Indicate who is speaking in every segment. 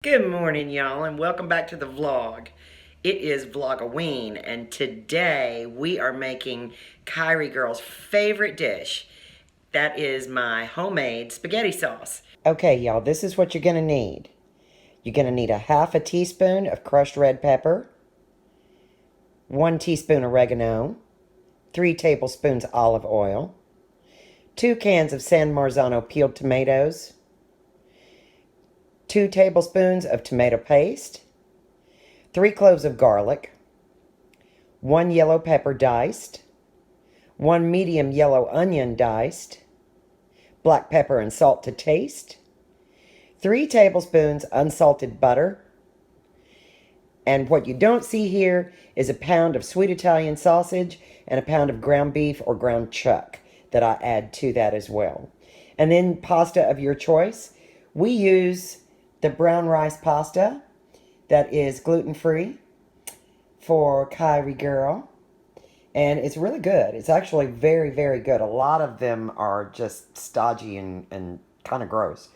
Speaker 1: Good morning, y'all, and welcome back to the vlog. It is Vlogoween, and today we are making Kyrie Girl's favorite dish. That is my homemade spaghetti sauce. Okay, y'all, this is what you're gonna need. You're gonna need a half a teaspoon of crushed red pepper, 1 teaspoon oregano, 3 tablespoons olive oil, 2 cans of San Marzano peeled tomatoes, 2 tablespoons of tomato paste, 3 cloves of garlic, 1 yellow pepper diced, 1 medium yellow onion diced, black pepper and salt to taste, 3 tablespoons unsalted butter, and what you don't see here is a pound of sweet Italian sausage and a pound of ground beef or ground chuck that I add to that as well. And then pasta of your choice. We use the brown rice pasta that is gluten-free for Kyrie Girl, and it's really good. It's actually very, very good. A lot of them are just stodgy and kind of gross,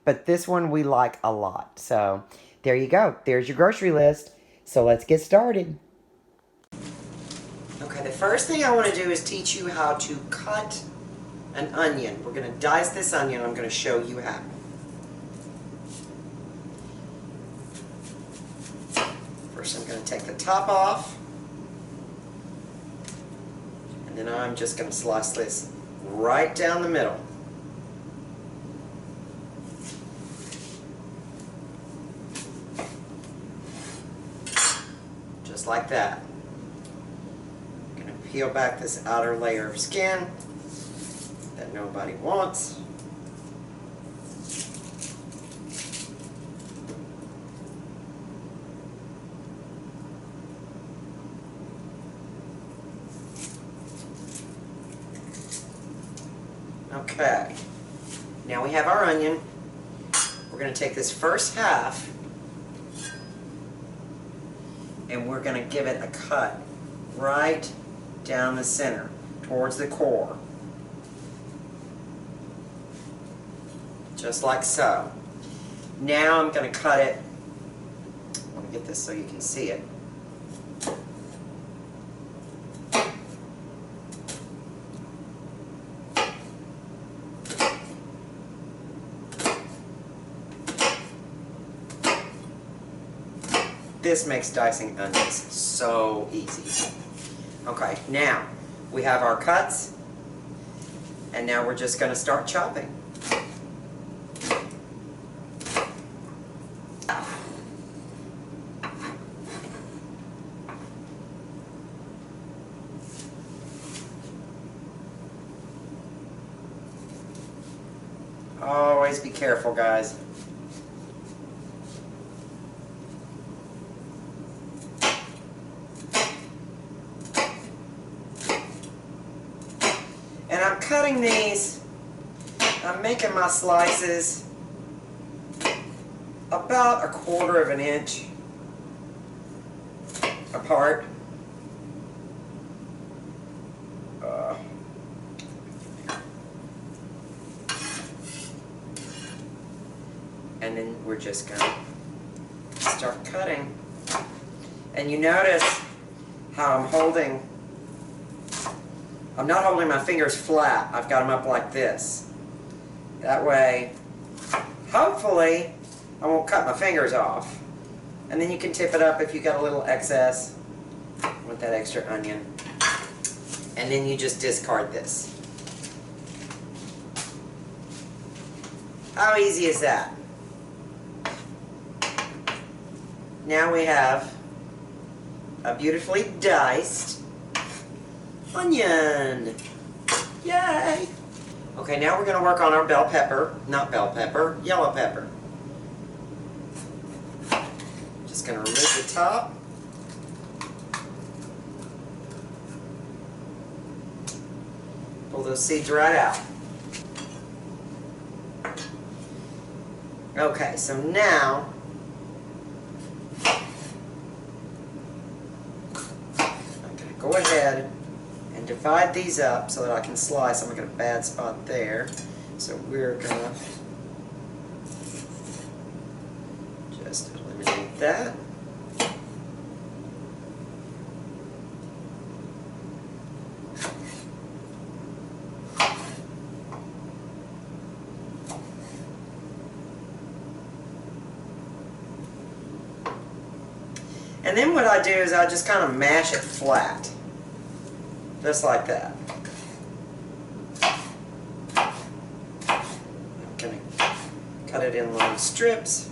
Speaker 1: but this one we like a lot. So there you go. There's your grocery list. So let's get started. Okay, the first thing I want to do is teach you how to cut an onion. We're going to dice this onion. I'm going to show you how. First, I'm going to take the top off, and then I'm just going to slice this right down the middle. Just like that. I'm going to peel back this outer layer of skin that nobody wants. Okay, now we have our onion. We're going to take this first half and we're going to give it a cut right down the center towards the core. Just like so. Now I'm going to cut it. Let me get this so you can see it. This makes dicing onions so easy. Okay, now we have our cuts, and now we're just going to start chopping. Always be careful, guys. And I'm cutting these, I'm making my slices about 1/4 of an inch apart. And then we're just going to start cutting. And you notice how I'm not holding my fingers flat. I've got them up like this. That way, hopefully, I won't cut my fingers off. And then you can tip it up if you got a little excess with that extra onion. And then you just discard this. How easy is that? Now we have a beautifully diced onion. Yay! Okay, now we're going to work on our bell pepper. Not bell pepper, yellow pepper. Just going to remove the top. Pull those seeds right out. Okay, so now I'm going to go ahead and divide these up so that I can slice. I'm going to get a bad spot there. So we're going to just eliminate that. And then what I do is I just kind of mash it flat. Just like that. I'm going to cut it in long strips.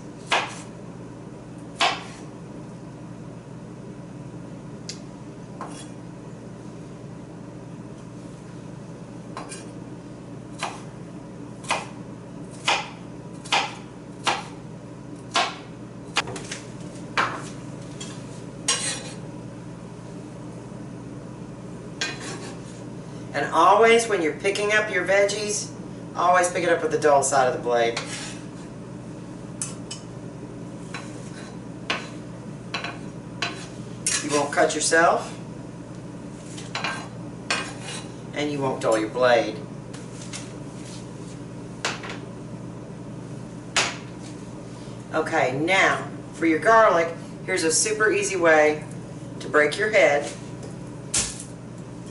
Speaker 1: And always, when you're picking up your veggies, always pick it up with the dull side of the blade. You won't cut yourself, and you won't dull your blade. Okay, now, for your garlic, here's a super easy way to break your head.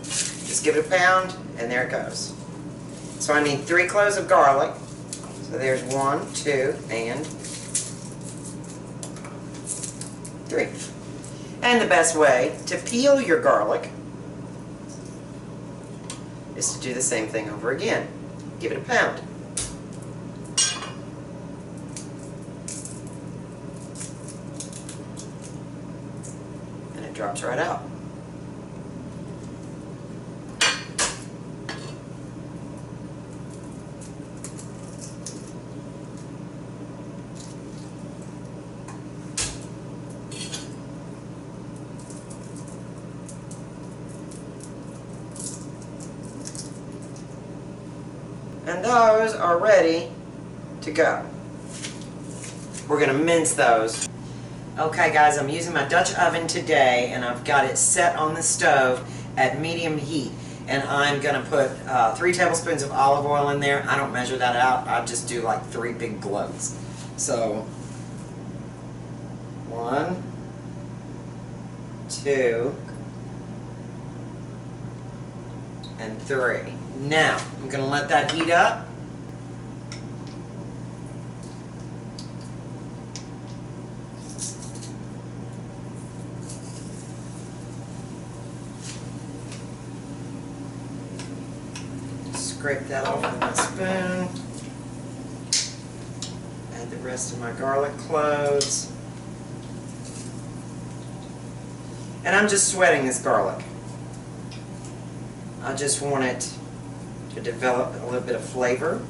Speaker 1: Just give it a pound, and there it goes. So I need 3 cloves of garlic. So there's 1, 2, and 3. And the best way to peel your garlic is to do the same thing over again. Give it a pound. And it drops right out. And those are ready to go. We're going to mince those. Okay guys, I'm using my Dutch oven today, and I've got it set on the stove at medium heat. And I'm going to put 3 tablespoons of olive oil in there. I don't measure that out. I just do like 3 big globes. So, 1, 2, and 3. Now, I'm going to let that heat up. Scrape that off with my spoon. Add the rest of my garlic cloves. And I'm just sweating this garlic. I just want it to develop a little bit of flavor,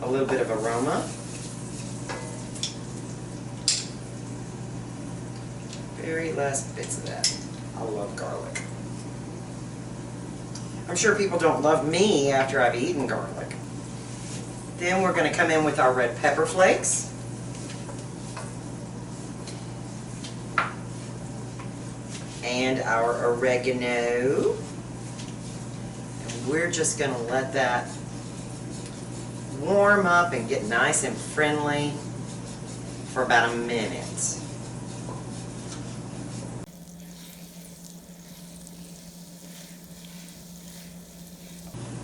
Speaker 1: a little bit of aroma. Very last bits of that. I love garlic. I'm sure people don't love me after I've eaten garlic. Then we're going to come in with our red pepper flakes. And our oregano. We're just going to let that warm up and get nice and friendly for about a minute.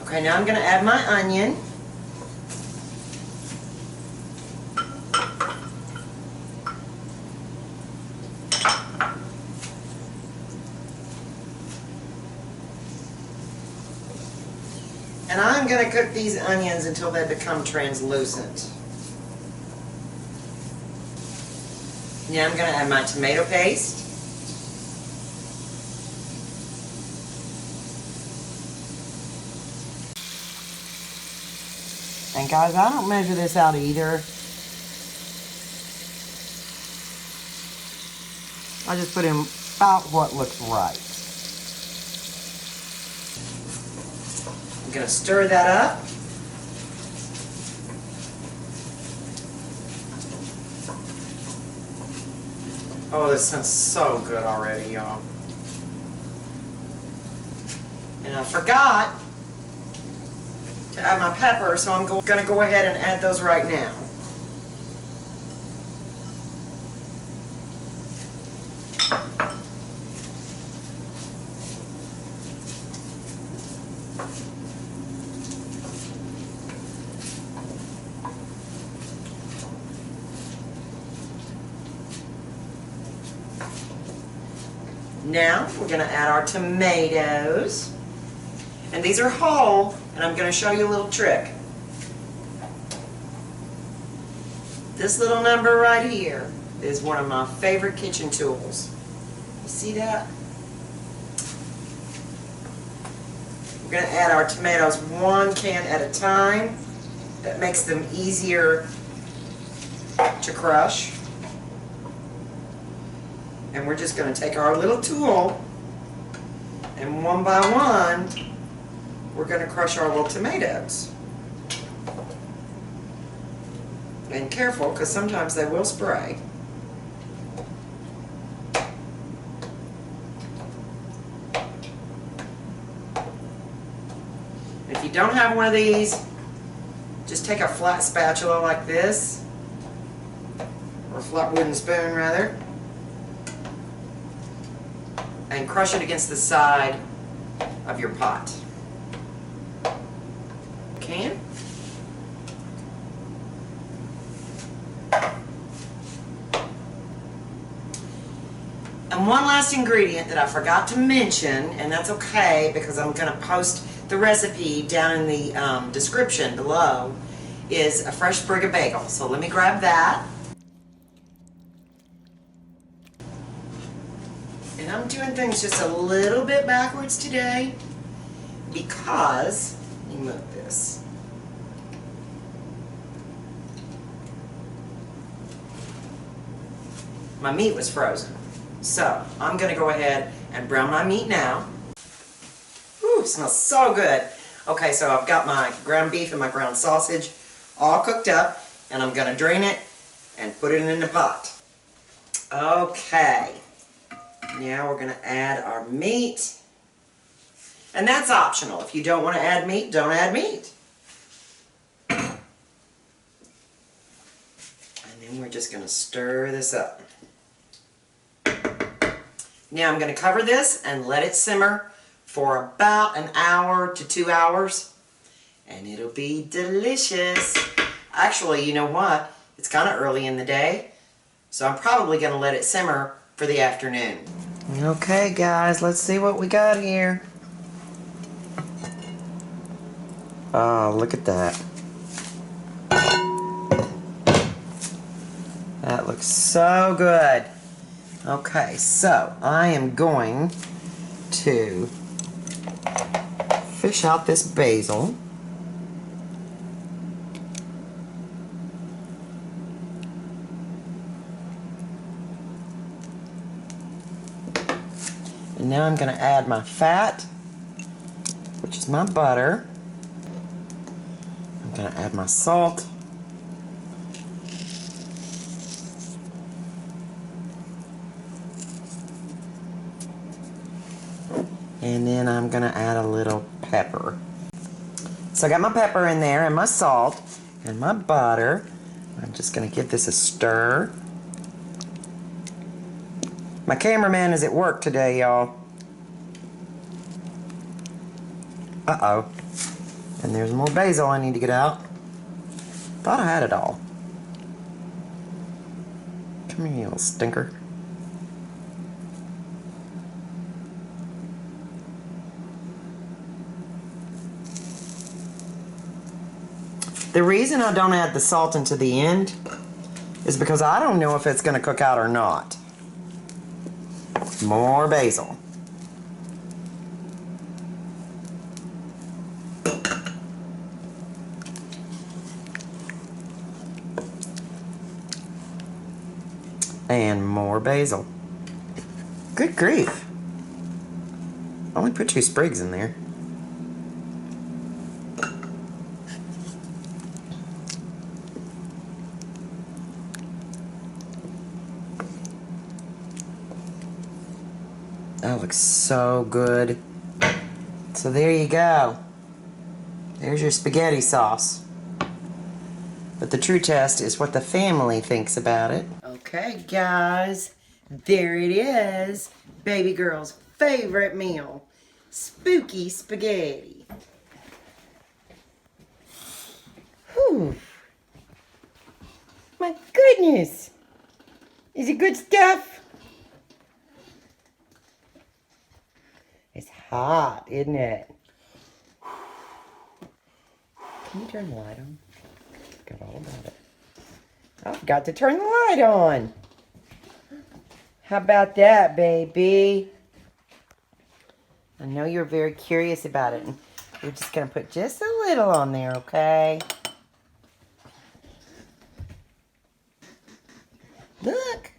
Speaker 1: Okay, now I'm going to add my onion. And I'm going to cook these onions until they become translucent. Now I'm going to add my tomato paste. And guys, I don't measure this out either. I just put in about what looks right. I'm going to stir that up. Oh, this smells so good already, y'all. And I forgot to add my pepper, so I'm going to go ahead and add those right now. Now we're going to add our tomatoes, and these are whole, and I'm going to show you a little trick. This little number right here is one of my favorite kitchen tools. You see that? We're going to add our tomatoes 1 can at a time. That makes them easier to crush. And we're just going to take our little tool, and one by one, we're going to crush our little tomatoes. And careful, because sometimes they will spray. If you don't have one of these, just take a flat spatula like this, or a flat wooden spoon rather, and crush it against the side of your pot. Can? And one last ingredient that I forgot to mention, and that's okay because I'm going to post the recipe down in the description below, is a fresh sprig of basil. So let me grab that. And I'm doing things just a little bit backwards today because, let me move this. My meat was frozen. So I'm going to go ahead and brown my meat now. Ooh, it smells so good. Okay, so I've got my ground beef and my ground sausage all cooked up, and I'm going to drain it and put it in the pot. Okay. Now we're going to add our meat, and that's optional. If you don't want to add meat, don't add meat. And then we're just going to stir this up. Now I'm going to cover this and let it simmer for about an hour to 2 hours, and it'll be delicious. Actually, you know what? It's kind of early in the day, so I'm probably going to let it simmer for the afternoon. Okay guys, let's see what we got here. Oh, look at that. That looks so good. Okay, so I am going to fish out this basil. And now I'm going to add my fat, which is my butter. I'm going to add my salt. And then I'm going to add a little pepper. So I got my pepper in there and my salt and my butter. I'm just going to give this a stir. My cameraman is at work today, y'all. Uh-oh. And there's more basil I need to get out. Thought I had it all. Come here, you little stinker. The reason I don't add the salt into the end is because I don't know if it's going to cook out or not. More basil. And more basil. Good grief. I only put 2 sprigs in there. That looks so good. So there you go. There's your spaghetti sauce. But the true test is what the family thinks about it. Okay guys, There it is, baby girl's favorite meal, spooky spaghetti. Whew. My goodness. Is it good stuff? It's hot, isn't it? Can you turn the light on? Got all about it. I forgot to turn the light on. How about that, baby? I know you're very curious about it. And we're just going to put just a little on there, okay? Look.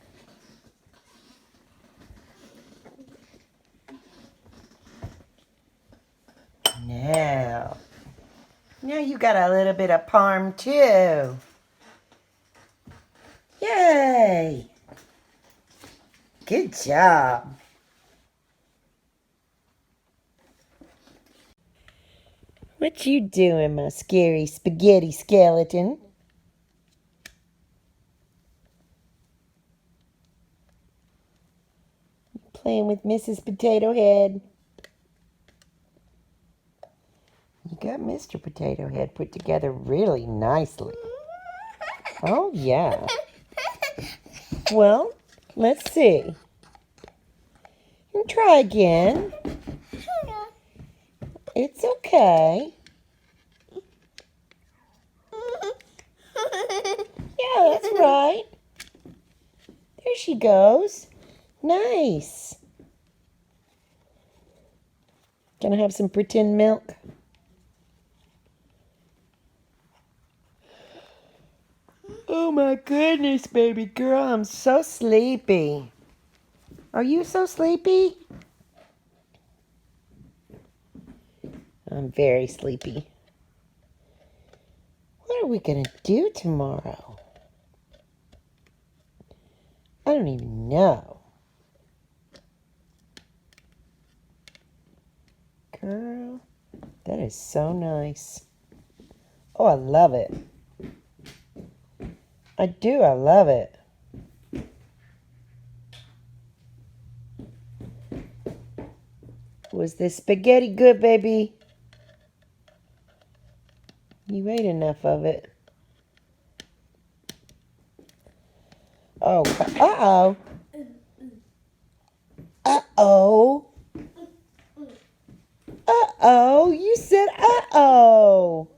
Speaker 1: Now you got a little bit of parm too. Yay! Good job. What you doing, my scary spaghetti skeleton? Playing with Mrs. Potato Head. You got Mr. Potato Head put together really nicely. Oh, yeah. Well, let's see. And try again. It's okay. Yeah, that's right. There she goes. Nice. Gonna have some pretend milk? Oh my goodness, baby girl, I'm so sleepy. Are you so sleepy? I'm very sleepy. What are we gonna do tomorrow? I don't even know. Girl, that is so nice. Oh, I love it. I do, I love it. Was this spaghetti good, baby? You ate enough of it. Oh, uh-oh. Uh-oh. Uh-oh. You said uh-oh.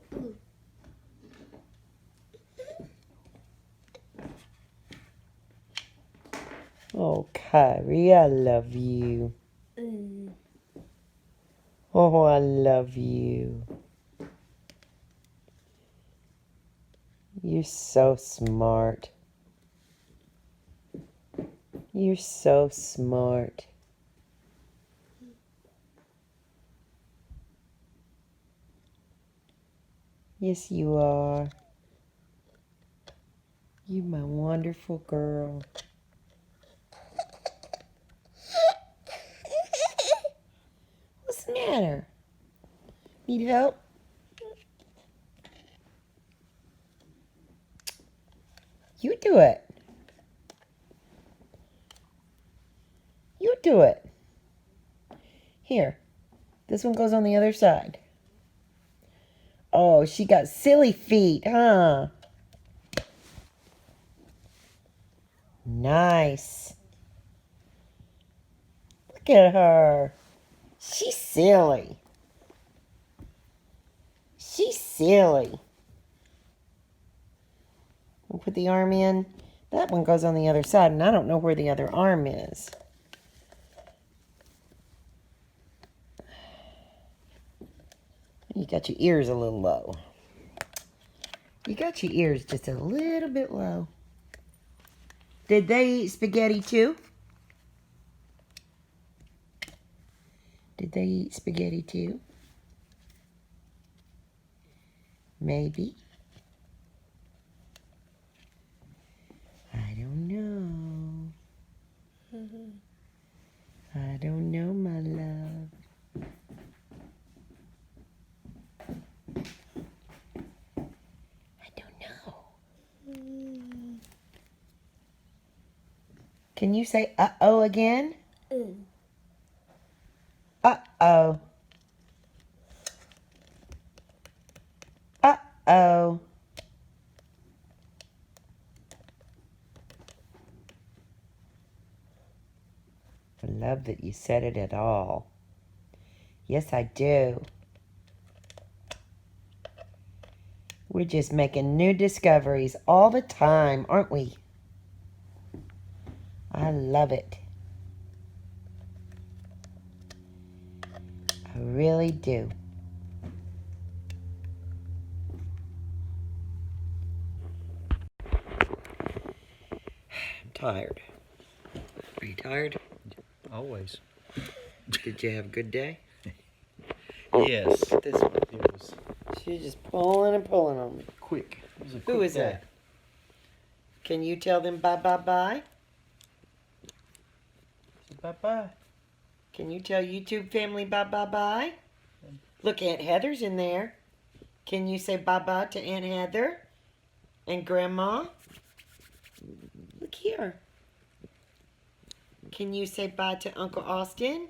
Speaker 1: Oh, Kyrie, I love you. Oh, I love you. You're so smart. You're so smart. Yes, you are. You're my wonderful girl. What's the matter? Need help? You do it. You do it. Here. This one goes on the other side. Oh, she got silly feet, huh? Nice. Look at her. She's silly. She's silly. We'll put the arm in. That one goes on the other side, and I don't know where the other arm is. You got your ears a little low. You got your ears just a little bit low. Did they eat spaghetti too? Did they eat spaghetti too? Maybe. I don't know. I don't know, my love. I don't know. Can you say uh-oh again? Uh-oh. Uh-oh. I love that you said it at all. Yes, I do. We're just making new discoveries all the time, aren't we? I love it. I really do. I'm tired. Are you tired?
Speaker 2: Always.
Speaker 1: Did you have a good day?
Speaker 2: Yes.
Speaker 1: This one.
Speaker 2: It was
Speaker 1: She's just pulling and pulling on me.
Speaker 2: quick. It was a
Speaker 1: Who
Speaker 2: quick
Speaker 1: is
Speaker 2: day.
Speaker 1: that? Can you tell them bye-bye-bye?
Speaker 2: Bye-bye.
Speaker 1: Can you tell YouTube family bye-bye-bye? Look, Aunt Heather's in there. Can you say bye-bye to Aunt Heather and Grandma? Look here. Can you say bye to Uncle Austin?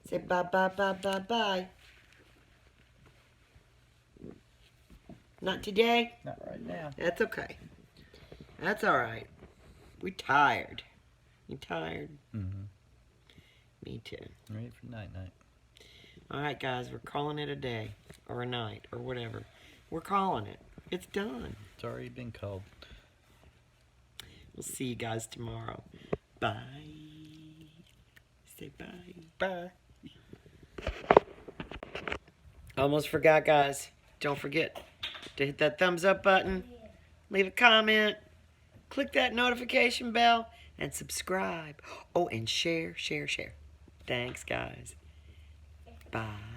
Speaker 1: Say bye-bye-bye-bye-bye. Not today?
Speaker 2: Not right now.
Speaker 1: That's okay. That's all right. We're tired. You tired?
Speaker 2: Mm-hmm.
Speaker 1: Me too.
Speaker 2: Ready for night-night.
Speaker 1: All right, guys, we're calling it a day or a night or whatever. We're calling it. It's done.
Speaker 2: It's already been called.
Speaker 1: We'll see you guys tomorrow. Bye. Say bye.
Speaker 2: Bye.
Speaker 1: Almost forgot, guys. Don't forget to hit that thumbs up button. Leave a comment. Click that notification bell. And subscribe. Oh, and share. Thanks, guys. Bye.